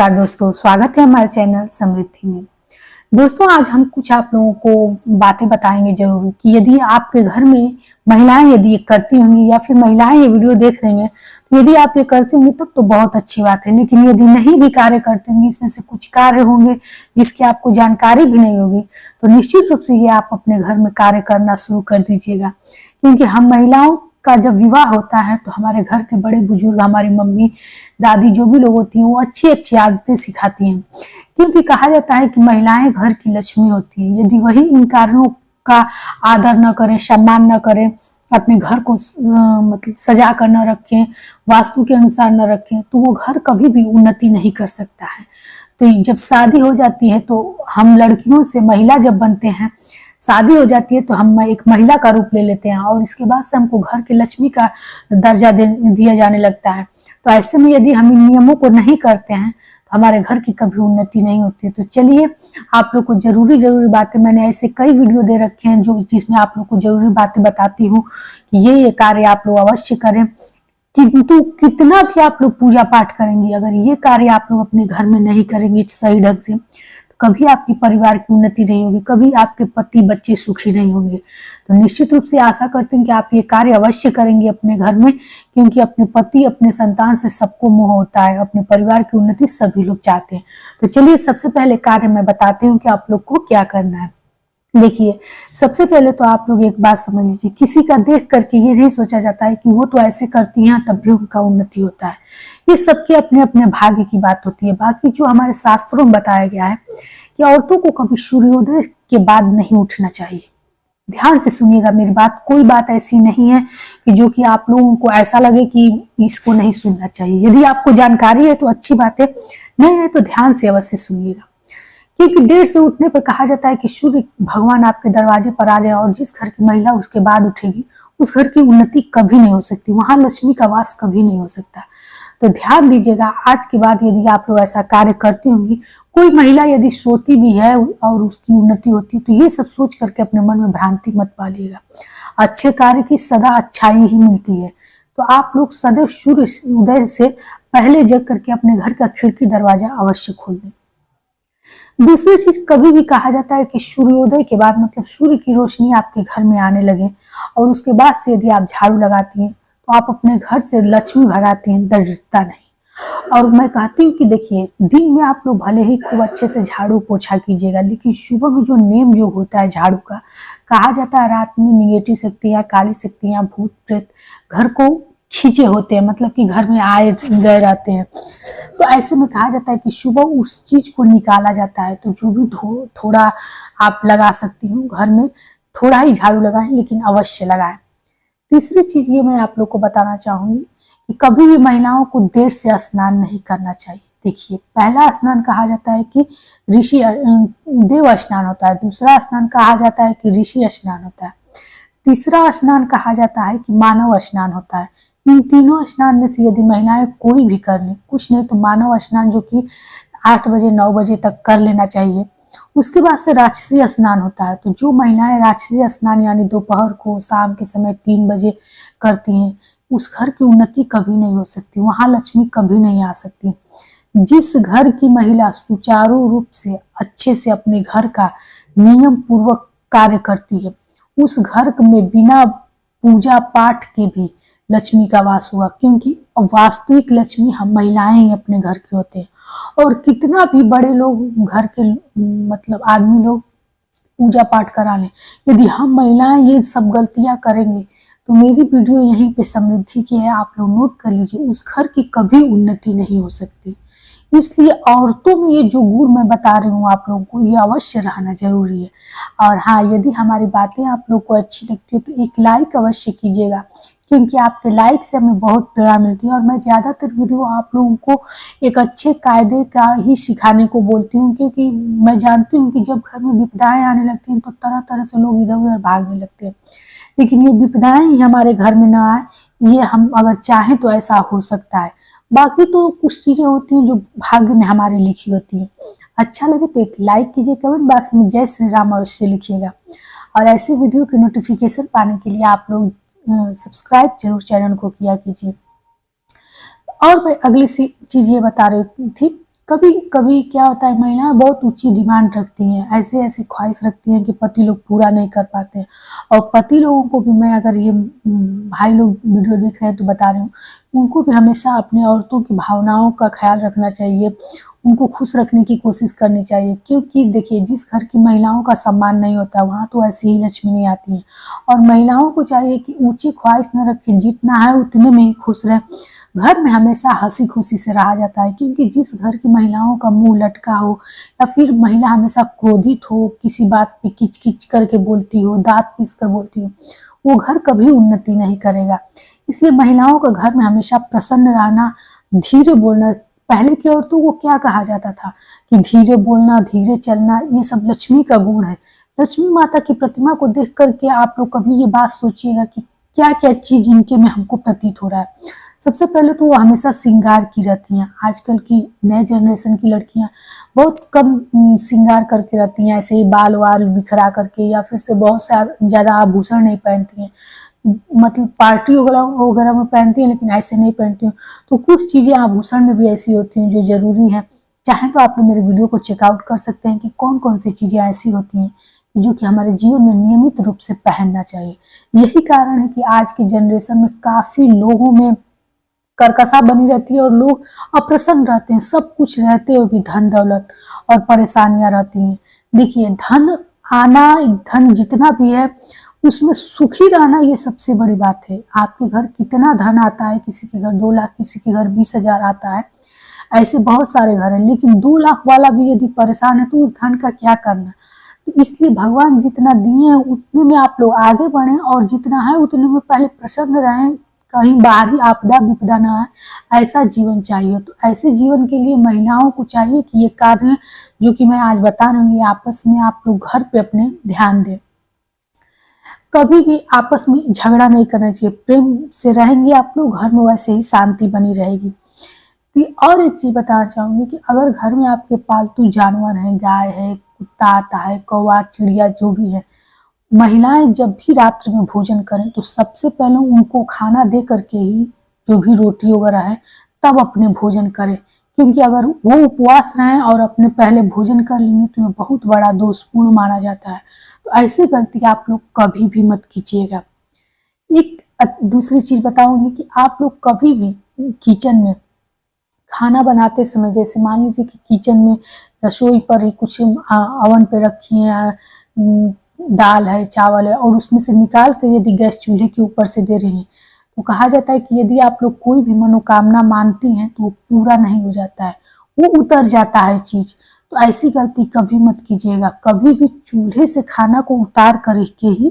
नमस्कार दोस्तों, स्वागत है हमारे चैनल समृद्धि में। दोस्तों, आज हम कुछ आप लोगों को बातें बताएंगे जरूर कि यदि आपके घर में महिलाएं यदि ये करती होंगी या फिर महिलाएं ये वीडियो देख रही हैं, तो यदि आप ये करती होंगी तब तो बहुत अच्छी बात है। लेकिन यदि नहीं भी कार्य करती होंगी, इसमें से कुछ कार्य होंगे जिसकी आपको जानकारी भी नहीं होगी, तो निश्चित रूप से ये आप अपने घर में कार्य करना शुरू कर दीजिएगा। क्योंकि हम महिलाओं का जब विवाह होता है तो हमारे घर के बड़े बुजुर्ग, हमारी मम्मी दादी जो भी लोग होती हैं, वो अच्छी अच्छी आदतें सिखाती हैं। क्योंकि कहा जाता है कि महिलाएं घर की लक्ष्मी होती हैं। यदि वही इन कार्यों का आदर न करें, सम्मान न करें, अपने घर को मतलब सजा कर न रखें, वास्तु के अनुसार न रखें, तो वो घर कभी भी उन्नति नहीं कर सकता है। तो जब शादी हो जाती है तो हम लड़कियों से महिला जब बनते हैं, शादी हो जाती है तो हम एक महिला का रूप ले लेते हैं और इसके बाद से हमको घर की लक्ष्मी का दर्जा दिया जाने लगता है। तो ऐसे में यदि हम इन नियमों को नहीं करते हैं तो हमारे घर की कभी उन्नति नहीं होती है। तो चलिए, आप लोग को जरूरी बातें, मैंने ऐसे कई वीडियो दे रखे हैं जो जिसमें आप लोग को जरूरी बातें बताती हूँ कि ये कार्य आप लोग अवश्य करें। किंतु कितना भी आप लोग पूजा पाठ करेंगे, अगर ये कार्य आप लोग अपने घर में नहीं करेंगे सही ढंग से, तो कभी आपकी परिवार की उन्नति नहीं होगी, कभी आपके पति बच्चे सुखी नहीं होंगे। तो निश्चित रूप से आशा करते हैं कि आप ये कार्य अवश्य करेंगे अपने घर में, क्योंकि अपने पति अपने संतान से सबको मोह होता है, अपने परिवार की उन्नति सभी लोग चाहते हैं। तो चलिए, सबसे पहले कार्य मैं बताती हूँ कि आप लोग को क्या करना है। देखिए, सबसे पहले तो आप लोग एक बात समझ लीजिए, किसी का देख करके ये नहीं सोचा जाता है कि वो तो ऐसे करती हैं तब भी उनका उन्नति होता है। ये सबके अपने अपने भाग्य की बात होती है। बाकी जो हमारे शास्त्रों में बताया गया है कि औरतों को कभी सूर्योदय के बाद नहीं उठना चाहिए। ध्यान से सुनिएगा मेरी बात, कोई बात ऐसी नहीं है कि जो कि आप लोगों को ऐसा लगे कि इसको नहीं सुनना चाहिए। यदि आपको जानकारी है तो अच्छी बात है, नहीं है तो ध्यान से अवश्य सुनिएगा। क्योंकि देर से उठने पर कहा जाता है कि सूर्य भगवान आपके दरवाजे पर आ जाए और जिस घर की महिला उसके बाद उठेगी, उस घर की उन्नति कभी नहीं हो सकती, वहां लक्ष्मी का वास कभी नहीं हो सकता। तो ध्यान दीजिएगा, आज के बाद यदि आप लोग ऐसा कार्य करती होंगी, कोई महिला यदि सोती भी है और उसकी उन्नति होती है, तो ये सब सोच करके अपने मन में भ्रांति मत पालिएगा। अच्छे कार्य की सदा अच्छाई ही मिलती है। तो आप लोग सदैव सूर्य उदय से पहले जग करके अपने घर का खिड़की दरवाजा अवश्य खोल दें। दूसरी चीज, कभी भी कहा जाता है कि सूर्योदय के बाद मतलब सूर्य की रोशनी आपके घर में आने लगे और उसके बाद से यदि आप झाड़ू लगाती हैं तो आप अपने घर से लक्ष्मी भगाती हैं, दरिद्रता नहीं। और मैं कहती हूँ कि देखिए, दिन में आप लोग भले ही खूब अच्छे से झाड़ू पोछा कीजिएगा, लेकिन सुबह में जो नेम जो होता है झाड़ू का, कहा जाता है रात में निगेटिव शक्तियाँ, काली शक्तियाँ, भूत प्रेत घर को खींचे होते हैं, मतलब कि घर में आए गए रहते हैं। तो ऐसे में कहा जाता है कि सुबह उस चीज को निकाला जाता है। तो जो भी थोड़ा आप लगा सकती हूँ घर में, थोड़ा ही झाड़ू लगाएं, लेकिन अवश्य लगाएं। तीसरी चीज ये मैं आप लोग को बताना चाहूंगी कि कभी भी महिलाओं को देर से स्नान नहीं करना चाहिए। देखिए, पहला स्नान कहा जाता है कि ऋषि देव स्नान होता है, दूसरा स्नान कहा जाता है कि ऋषि स्नान होता है, तीसरा स्नान कहा जाता है कि मानव स्नान होता है। इन तीनों स्नान में से यदि महिलाएं कोई भी कर लें, कुछ नहीं तो मानव स्नान जो कि 8 बजे 9 बजे तक कर लेना चाहिए। उसके बाद से राजसी स्नान होता है। तो जो महिलाएं राजसी स्नान यानी दोपहर को, शाम के समय 3 बजे करती हैं, उस घर की उन्नति कभी नहीं हो सकती, वहां लक्ष्मी कभी नहीं आ सकती। जिस घर की महिला सुचारू रूप से अच्छे से अपने घर का नियम पूर्वक कार्य करती है, उस घर में बिना पूजा पाठ के भी लक्ष्मी का वास हुआ। क्योंकि वास्तविक लक्ष्मी हम महिलाएं ही अपने घर के होते हैं। और कितना भी बड़े लोग घर के मतलब आदमी लोग पूजा पाठ करा लें, यदि हम महिलाएं ये सब गलतियां करेंगे तो मेरी वीडियो यहीं पे समृद्धि की है, आप लोग नोट कर लीजिए, उस घर की कभी उन्नति नहीं हो सकती। इसलिए औरतों में ये जो गुण मैं बता रही हूँ आप लोगों को, ये अवश्य रहना जरूरी है। और हाँ, यदि हमारी बातें आप लोग को अच्छी लगती है तो एक लाइक अवश्य कीजिएगा, क्योंकि आपके लाइक से हमें बहुत प्रेरणा मिलती है। और मैं ज़्यादातर वीडियो आप लोगों को एक अच्छे कायदे का ही सिखाने को बोलती हूँ, क्योंकि मैं जानती हूँ कि जब घर में विपदाएं आने लगती हैं तो तरह तरह से लोग इधर उधर भागने लगते हैं। लेकिन ये विपदाएं ही हमारे घर में ना आए, ये हम अगर चाहें तो ऐसा हो सकता है। बाकी तो कुछ चीज़ें होती हैं जो भाग्य में हमारे लिखी होती हैं। अच्छा लगे तो एक लाइक कीजिए, कमेंट बॉक्स में जय श्री राम अवश्य लिखिएगा। और ऐसे वीडियो के नोटिफिकेशन पाने के लिए आप लोग सब्सक्राइब जरूर चैनल को किया कीजिए। और मैं अगली सी चीज ये बता रही थी, कभी कभी क्या होता है, महिलाएं बहुत ऊंची डिमांड रखती हैं, ऐसे ऐसी ख्वाहिश रखती हैं कि पति लोग पूरा नहीं कर पाते हैं। और पति लोगों को भी मैं, अगर ये भाई लोग वीडियो देख रहे हैं तो बता रही हूँ, उनको भी हमेशा अपने औरतों की भावनाओं का ख्याल रखना चाहिए, उनको खुश रखने की कोशिश करनी चाहिए। क्योंकि देखिए, जिस घर की महिलाओं का सम्मान नहीं होता वहाँ तो ऐसी ही लक्ष्मी नहीं आती है। और महिलाओं को चाहिए कि ऊंची ख्वाहिश न रखें, जितना है उतने में ही खुश रहें। घर में हमेशा हंसी खुशी से रहा जाता है, क्योंकि जिस घर की महिलाओं का मुंह लटका हो, या फिर महिला हमेशा क्रोधित हो, किसी बात पे किच किच करके बोलती हो, दांत पीस कर बोलती हो, वो घर कभी उन्नति नहीं करेगा। इसलिए महिलाओं का घर में हमेशा प्रसन्न रहना, धीरे बोलना। पहले की औरतों को क्या कहा जाता था कि धीरे बोलना, धीरे चलना, ये सब लक्ष्मी का गुण है। लक्ष्मी माता की प्रतिमा को देख करके आप लोग कभी ये बात सोचिएगा कि क्या क्या चीज इनके में हमको प्रतीत हो रहा है। सबसे पहले तो वो हमेशा श्रृंगार की रहती हैं। आजकल की नए जनरेशन की लड़कियां बहुत कम श्रृंगार करके रहती हैं, ऐसे ही बाल वाल बिखरा करके, या फिर से बहुत ज़्यादा आभूषण नहीं पहनती हैं। मतलब पार्टी वगैरह में पहनती हैं, लेकिन ऐसे नहीं पहनती हैं। तो कुछ चीज़ें आभूषण में भी ऐसी होती हैं जो ज़रूरी हैं। चाहें तो आप लोग मेरे वीडियो को चेकआउट कर सकते हैं कि कौन कौन सी चीज़ें ऐसी होती हैं जो कि हमारे जीवन में नियमित रूप से पहनना चाहिए। यही कारण है कि आज की जनरेशन में काफ़ी लोगों में कर्कशा बनी रहती है और लोग अप्रसन्न रहते हैं। सब कुछ रहते हुए भी धन दौलत और परेशानियां रहती हैं। देखिए, धन आना, धन जितना भी है उसमें सुखी रहना, ये सबसे बड़ी बात है। आपके घर कितना धन आता है, किसी के घर 2 लाख, किसी के घर 20,000 आता है, ऐसे बहुत सारे घर हैं। लेकिन 2 लाख वाला भी यदि परेशान है तो उस धन का क्या करना। तो इसलिए भगवान जितना दिए हैं उतने में आप लोग आगे बढ़ें, और जितना है उतने में पहले प्रसन्न रहें। कहीं बाहरी आपदा विपदा ना आए, ऐसा जीवन चाहिए। तो ऐसे जीवन के लिए महिलाओं को चाहिए कि ये कार्य जो कि मैं आज बता रही हूँ, ये आपस में आप लोग घर पे अपने ध्यान दें। कभी भी आपस में झगड़ा नहीं करना चाहिए, प्रेम से रहेंगे आप लोग, घर में वैसे ही शांति बनी रहेगी। और एक चीज बताना चाहूंगी कि अगर घर में आपके पालतू जानवर हैं, गाय है, कुत्ता आता है, कौवा, चिड़िया, जो भी है, महिलाएं जब भी रात्रि में भोजन करें तो सबसे पहले उनको खाना दे करके ही, जो भी रोटी वगैरह है, तब अपने भोजन करें। क्योंकि अगर वो उपवास रहें और अपने पहले भोजन कर लेंगे तो ये बहुत बड़ा दोषपूर्ण माना जाता है। तो ऐसी गलती आप लोग कभी भी मत कीजिएगा। एक दूसरी चीज बताऊंगी कि आप लोग कभी भी किचन में खाना बनाते समय, जैसे मान लीजिए कि किचन में रसोई पर ही कुछ अवन पे रखी है, दाल है, चावल है, और उसमें से निकाल कर यदि गैस चूल्हे के ऊपर से दे रहे हैं, तो कहा जाता है कि यदि आप लोग कोई भी मनोकामना मानती हैं तो वो पूरा नहीं हो जाता है, वो उतर जाता है चीज। तो ऐसी गलती कभी मत कीजिएगा। कभी भी चूल्हे से खाना को उतार करके ही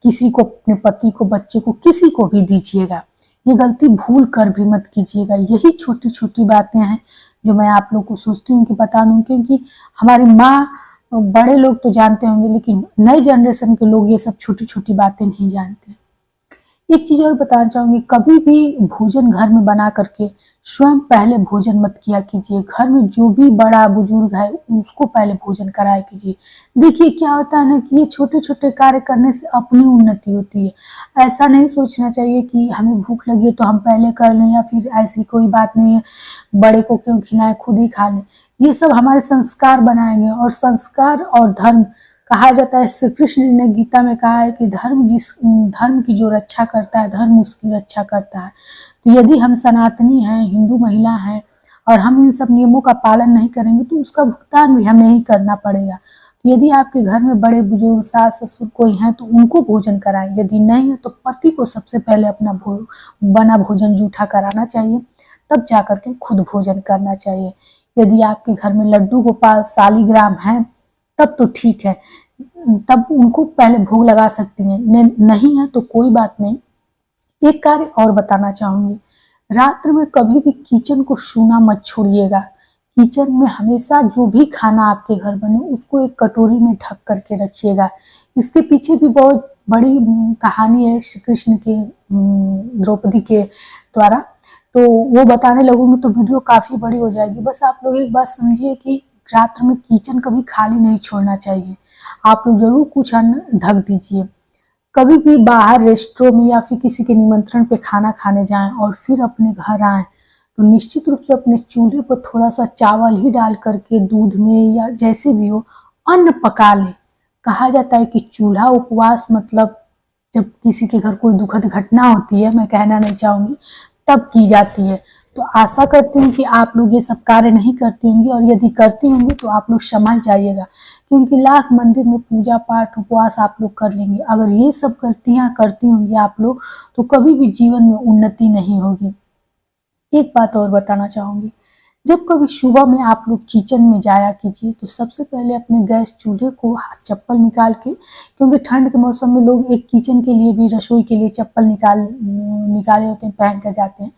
किसी को, अपने पति को, बच्चे को, किसी को भी दीजिएगा। ये गलती भूल कर भी मत कीजिएगा। यही छोटी छोटी बातें हैं जो मैं आप लोग को सोचती हूँ कि बता दूं, क्योंकि हमारी माँ, बड़े लोग तो जानते होंगे, लेकिन नई जनरेशन के लोग ये सब छोटी छोटी बातें नहीं जानते। एक चीज और बताना चाहूंगी, कभी भी भोजन घर में बना करके स्वयं पहले भोजन मत किया कीजिए। घर में जो भी बड़ा बुजुर्ग है उसको पहले भोजन कराया कीजिए। देखिए क्या होता है ना कि ये छोटे छोटे कार्य करने से अपनी उन्नति होती है। ऐसा नहीं सोचना चाहिए कि हमें भूख लगी है तो हम पहले कर लें, या फिर ऐसी कोई बात नहीं है, बड़े को क्यों खिलाएं, खुद ही खा लें। ये सब हमारे संस्कार बनाएंगे। और संस्कार और धर्म कहा जाता है, श्री कृष्ण ने गीता में कहा है कि धर्म की जो रक्षा करता है, धर्म उसकी रक्षा करता है। तो यदि हम सनातनी हैं, हिंदू महिला हैं, और हम इन सब नियमों का पालन नहीं करेंगे तो उसका भुगतान भी हमें ही करना पड़ेगा। तो यदि आपके घर में बड़े बुजुर्ग, सास ससुर कोई हैं तो उनको भोजन कराएं। यदि नहीं है तो पति को सबसे पहले अपना बना भोजन जूठा कराना चाहिए, तब जाकर के खुद भोजन करना चाहिए। यदि आपके घर में लड्डू गोपाल, शालीग्राम हैं तब तो ठीक है, तब उनको पहले भोग लगा सकती हैं। नहीं है तो कोई बात नहीं। एक कार्य और बताना चाहूंगी, रात्र में कभी भी किचन को सूना मत छोड़िएगा। किचन में हमेशा जो भी खाना आपके घर बने उसको एक कटोरी में ढक करके रखिएगा। इसके पीछे भी बहुत बड़ी कहानी है श्री कृष्ण के, द्रौपदी के द्वारा। तो वो बताने लगूंगी तो वीडियो काफी बड़ी हो जाएगी। बस आप लोग एक बात समझिए कि रात्र में किचन कभी खाली नहीं छोड़ना चाहिए। आप लोग जरूर कुछ अन्न ढक दीजिए। कभी भी बाहर रेस्टोरेंट में या फिर किसी के निमंत्रण पे खाना खाने जाएं और फिर अपने घर आएं तो निश्चित रूप से अपने चूल्हे पर थोड़ा सा चावल ही डाल करके दूध में या जैसे भी हो अन्न पका लें। कहा जाता है कि चूल्हा उपवास मतलब जब किसी के घर कोई दुखद घटना होती है, मैं कहना नहीं चाहूँगी, तब की जाती है। तो आशा करती हूँ कि आप लोग ये सब कार्य नहीं करती होंगी, और यदि करती होंगी तो आप लोग समझ जाइएगा, क्योंकि लाख मंदिर में पूजा पाठ उपवास आप लोग कर लेंगे, अगर ये सब गलतियाँ करती होंगी आप लोग तो कभी भी जीवन में उन्नति नहीं होगी। एक बात और बताना चाहूँगी, जब कभी सुबह में आप लोग किचन में जाया कीजिए तो सबसे पहले अपने गैस चूल्हे को चप्पल निकाल के, क्योंकि ठंड के मौसम में लोग एक किचन के लिए भी, रसोई के लिए चप्पल निकाले होते हैं, पहन कर जाते हैं,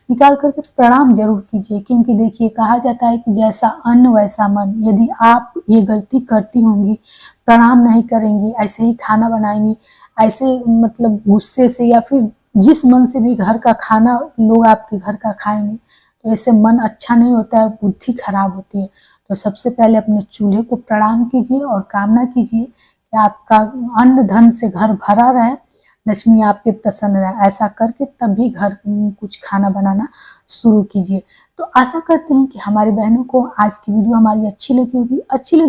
निकाल करके प्रणाम जरूर कीजिए। क्योंकि देखिए कहा जाता है कि जैसा अन्न वैसा मन। यदि आप ये गलती करती होंगी, प्रणाम नहीं करेंगी, ऐसे ही खाना बनाएंगी, ऐसे मतलब गुस्से से या फिर जिस मन से भी घर का खाना लोग आपके घर का खाएंगे, तो ऐसे मन अच्छा नहीं होता है, बुद्धि खराब होती है। तो सबसे पहले अपने चूल्हे को प्रणाम कीजिए और कामना कीजिए कि आपका अन्न धन से घर भरा रहे, लक्ष्मी आप पे प्रसन्न रहे। ऐसा करके तभी घर कुछ खाना बनाना शुरू कीजिए। तो आशा करते हैं कि हमारी बहनों को आज की वीडियो हमारी अच्छी लगी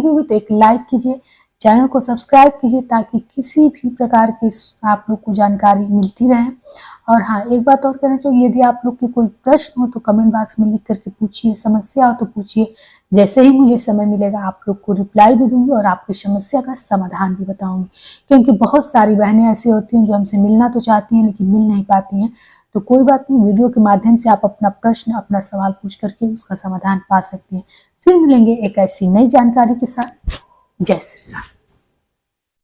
होगी तो एक लाइक कीजिए, चैनल को सब्सक्राइब कीजिए, ताकि किसी भी प्रकार की आप लोग को जानकारी मिलती रहे। और हाँ, एक बात और कहना चाहिए, यदि आप लोग की कोई प्रश्न हो तो कमेंट बॉक्स में लिख करके पूछिए, समस्या हो तो पूछिए, जैसे ही मुझे समय मिलेगा आप लोग को रिप्लाई भी दूंगी और आपकी समस्या का समाधान भी बताऊंगी। क्योंकि बहुत सारी बहनें ऐसी होती हैं जो हमसे मिलना तो चाहती हैं लेकिन मिल नहीं पाती हैं। तो कोई बात नहीं, वीडियो के माध्यम से आप अपना प्रश्न, अपना सवाल पूछ करके उसका समाधान पा सकती हैं। फिर मिलेंगे एक ऐसी नई जानकारी के साथ। जय श्री राम।